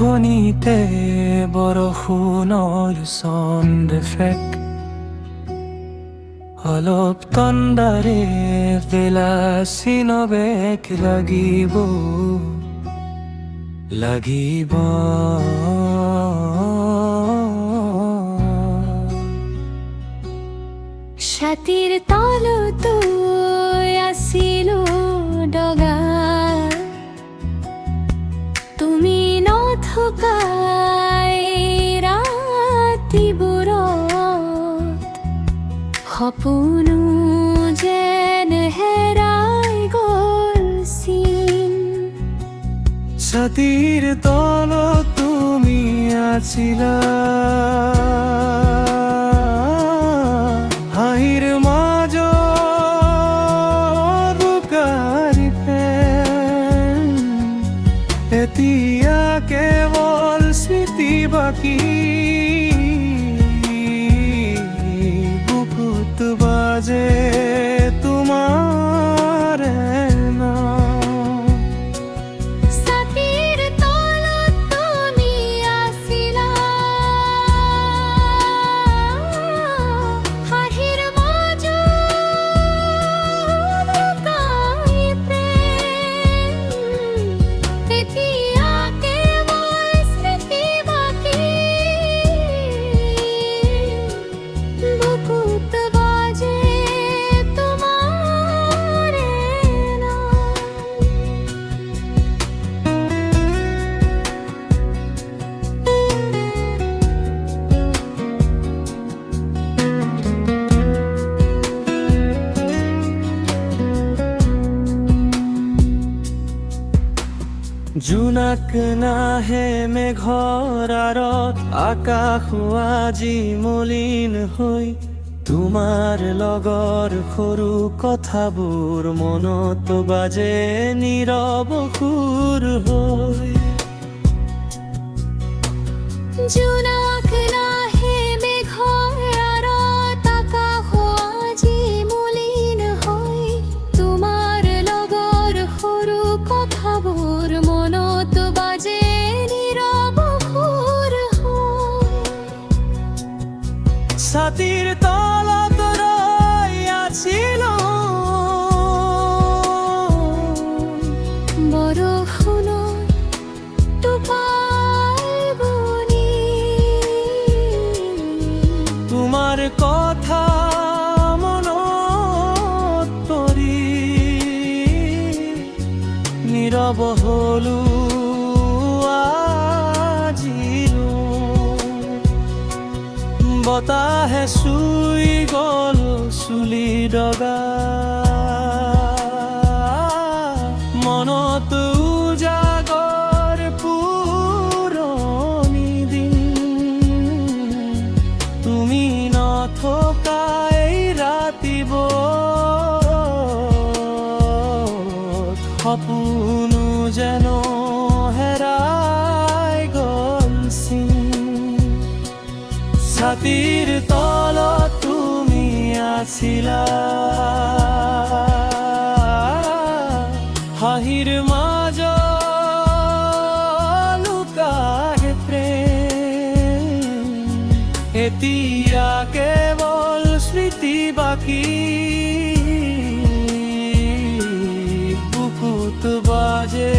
ধ্বনিতে বৰষুণৰ sound effect অলপ তন্দাৰে বেলাচি নবেক লাগিব ছাতিৰ তলতো আছিলো ডগা তুমি নথকাই ৰাতিবোৰত সপোনো যেন হেৰাই গ'ল চিন ছাতিৰ তলত তুমি আছিলা হাঁহিৰ মাজত লুকাই প্ৰেম এতিয়া কেৱল স্মৃতি বাকী বুকুত বাজে তোমাৰ নাম ছাতিৰ তলত তুমি আছিলা হাঁহিৰ মাজত লুকাই প্ৰেম এতিয়া কেৱল স্মৃতি বাকী বুকুত বাজে তোমাৰ নাম জোনাক নাহে মেঘৰ আঁৰত আকাশ আজি মলিন হৈ তোমাৰ লগৰ সৰু কথাবোৰ মনত বাজে নীৰৱ সুৰ হৈ জোনাক নাহে মেঘৰ আঁৰত আকাশ আজি মলিন হৈ তোমাৰ লগৰ সৰু কথাবোৰ মনত বাজে নীৰৱ সুৰ হৈ ছাতিৰ তলত ৰৈ আছিলো বৰষুণৰ টোপাল বুনি তোমাৰ কথা মনত পৰি নীৰৱ হলো আজিও বতাহে চুই গ'ল চুলি ডগা মনত উজাগৰ পুৰণি দিন তুমি নথকাই ৰাতিবোৰত সপোনো যেন হেৰাই গ'ল চিন ছাতিৰ তলত তুমি আছিলা হাঁহিৰ মাজত লুকাই প্ৰেম এতিয়া কেৱল স্মৃতি বাকী বুকুত বাজে